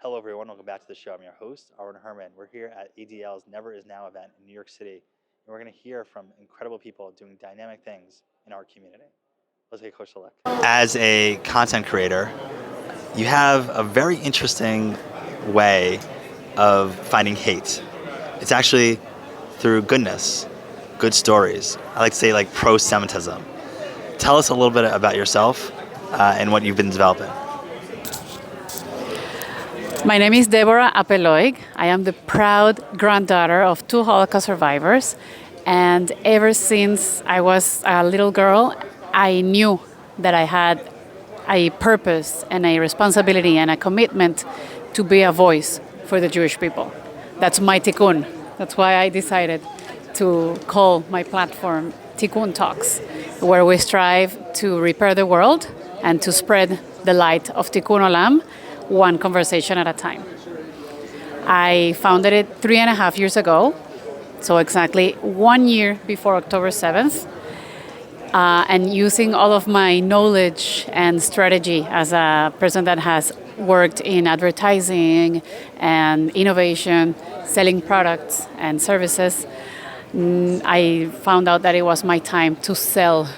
Hello, everyone. Welcome back to the show. I'm your host, Arwen Herman. We're here at ADL's Never Is Now event in New York City, and we're going to hear from incredible people doing dynamic things in our community. Let's take a closer look. As a content creator, you have a very interesting way of finding hate. It's actually through goodness, good stories. I like to say like pro-Semitism. Tell us a little bit about yourself and what you've been developing. My name is Deborah Apeloig. I am the proud granddaughter of 2 Holocaust survivors. And ever since I was a little girl, I knew that I had a purpose and a responsibility and a commitment to be a voice for the Jewish people. That's my Tikun. That's why I decided to call my platform Tikun Talks, where we strive to repair the world and to spread the light of Tikkun Olam, one conversation at a time. I founded it 3.5 years ago, so exactly 1 year before October 7th, and using all of my knowledge and strategy as a person that has worked in advertising and innovation, selling products and services, I found out that it was my time to sell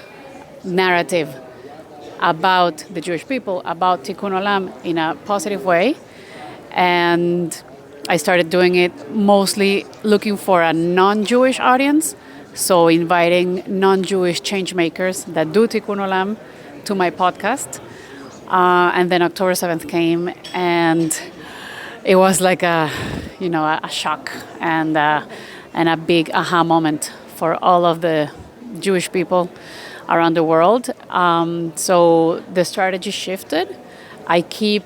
narrative about the Jewish people, about Tikkun Olam in a positive way. And I started doing it mostly looking for a non-Jewish audience, so inviting non-Jewish change makers that do Tikkun Olam to my podcast. And then October 7th came, and it was like a shock and a big aha moment for all of the Jewish people around the world. So the strategy shifted. I keep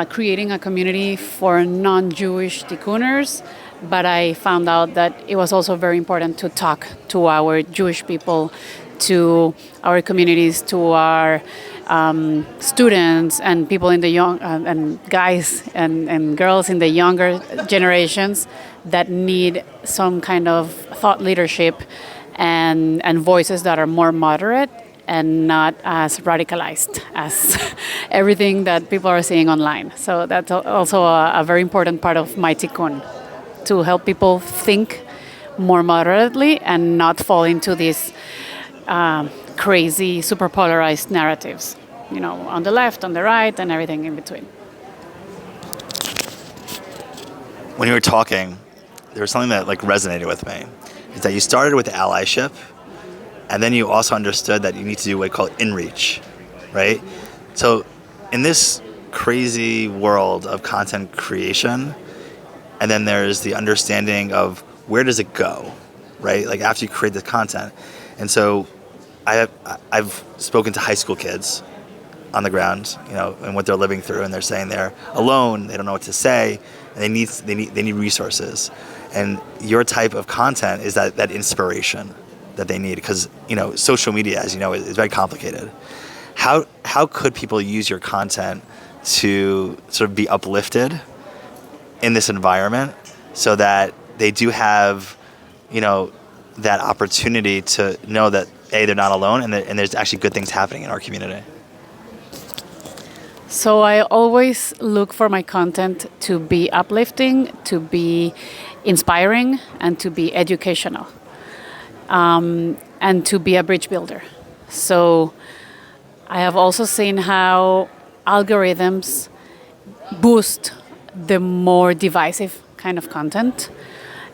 creating a community for non-Jewish tikkuners, but I found out that it was also very important to talk to our Jewish people, to our communities, to our students and people in the young, and guys and girls in the younger generations that need some kind of thought leadership and voices that are more moderate and not as radicalized as everything that people are seeing online. So that's also a very important part of my tikkun, to help people think more moderately and not fall into these crazy, super polarized narratives, on the left, on the right, and everything in between. When you were talking, there was something that resonated with me. Is that you started with allyship, and then you also understood that you need to do what we call Inreach, right? So in this crazy world of content creation, and then there's the understanding of where does it go, right? Like after you create the content. And so I've spoken to high school kids on the ground, and what they're living through, and they're saying they're alone, they don't know what to say, and they need resources. And your type of content is that inspiration that they need, because social media, as you know, is very complicated. How could people use your content to sort of be uplifted in this environment, so that they do have that opportunity to know that they're not alone, and there's actually good things happening in our community? So I always look for my content to be uplifting, to be inspiring, and to be educational, and to be a bridge builder. So I have also seen how algorithms boost the more divisive kind of content,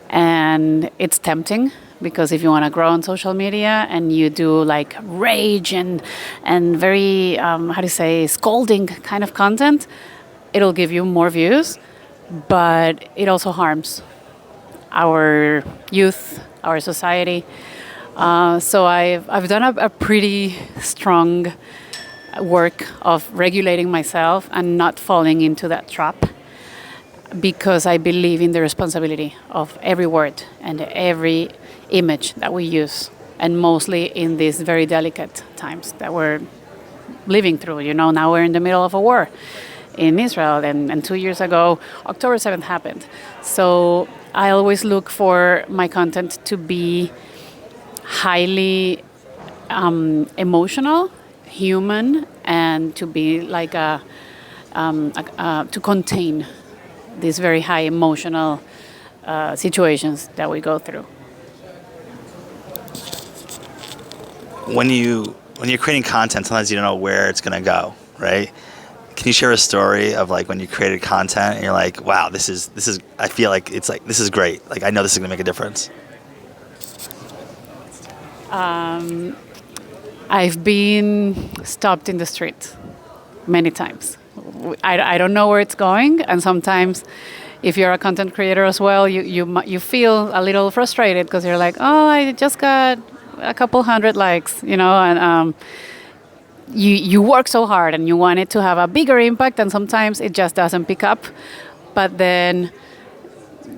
and it's tempting, because if you want to grow on social media and you do like rage and very scolding kind of content, it'll give you more views, but it also harms our youth, our society. So I've done a pretty strong work of regulating myself and not falling into that trap, because I believe in the responsibility of every word and every image that we use, and mostly in these very delicate times that we're living through. Now we're in the middle of a war in Israel, and 2 years ago, October 7th happened. So I always look for my content to be highly emotional, human, and to be like to contain these very high emotional situations that we go through. When you're creating content, sometimes you don't know where it's gonna go, right? Can you share a story of like when you created content and you're like, wow, this is I feel like it's like this is great. Like I know this is gonna make a difference. I've been stopped in the street many times. I don't know where it's going, and sometimes, if you're a content creator as well, you feel a little frustrated because you're like, oh, I just got a couple hundred likes, and you work so hard and you want it to have a bigger impact, and sometimes it just doesn't pick up. But then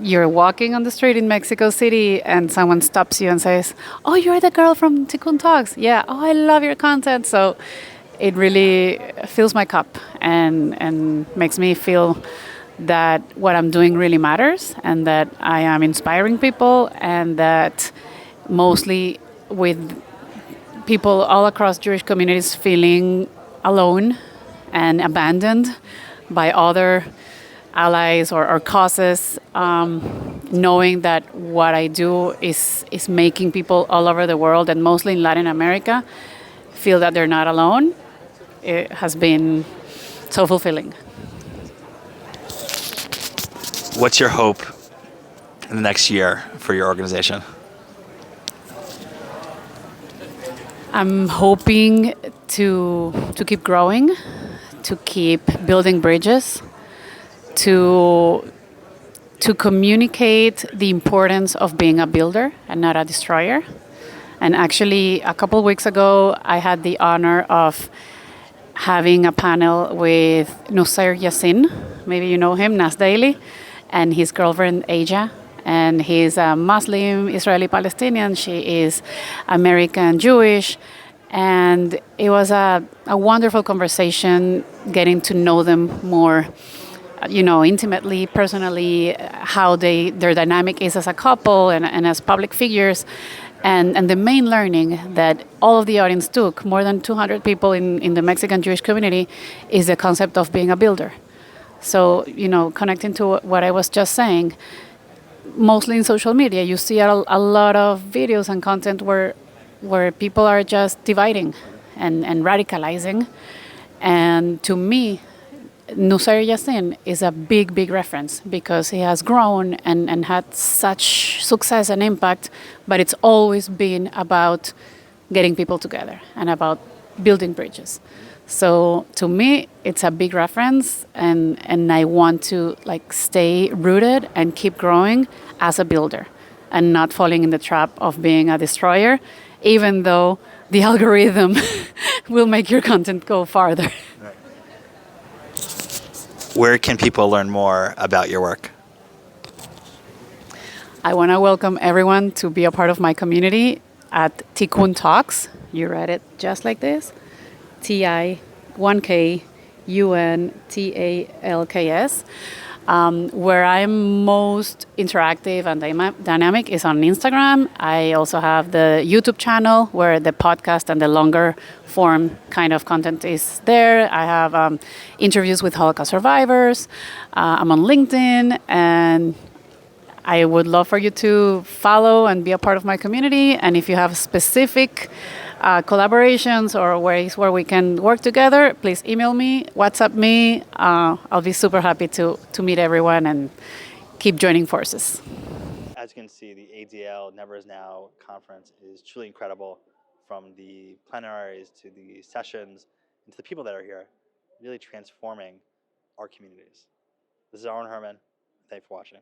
you're walking on the street in Mexico City and someone stops you and says, "Oh, you're the girl from Tikun Talks. Yeah. Oh, I love your content." So it really fills my cup and makes me feel that what I'm doing really matters and that I am inspiring people, and that mostly with people all across Jewish communities feeling alone and abandoned by other allies or causes, knowing that what I do is making people all over the world and mostly in Latin America feel that they're not alone. It has been so fulfilling. What's your hope in the next year for your organization? I'm hoping to keep growing, to keep building bridges, to communicate the importance of being a builder and not a destroyer. And actually, a couple of weeks ago, I had the honor of having a panel with Nusayr Yassin. Maybe you know him, Nas Daily, and his girlfriend Aja. And he's a Muslim Israeli Palestinian. She is American Jewish. And it was a wonderful conversation, getting to know them more, intimately, personally, how their dynamic is as a couple and as public figures. And the main learning that all of the audience took, more than 200 people in the Mexican Jewish community, is the concept of being a builder. So, connecting to what I was just saying, mostly in social media, you see a lot of videos and content where people are just dividing and radicalizing. And to me, Nusayr Yassin is a big, big reference because he has grown and had such success and impact, but it's always been about getting people together and about building bridges. So to me, it's a big reference, and I want to stay rooted and keep growing as a builder and not falling in the trap of being a destroyer, even though the algorithm will make your content go farther. Right. Where can people learn more about your work? I want to welcome everyone to be a part of my community at Tikun Talks. You read it just like this. TIKUNTALKS. Where I'm most interactive and dynamic is on Instagram. I also have the YouTube channel where the podcast and the longer form kind of content is there. I have interviews with Holocaust survivors. I'm on LinkedIn, and I would love for you to follow and be a part of my community. And if you have specific collaborations or ways where we can work together, please email me, WhatsApp me. I'll be super happy to meet everyone and keep joining forces. As you can see, the ADL Never Is Now conference is truly incredible, from the plenaries to the sessions and to the people that are here, really transforming our communities. This is Aaron Herman. Thanks for watching.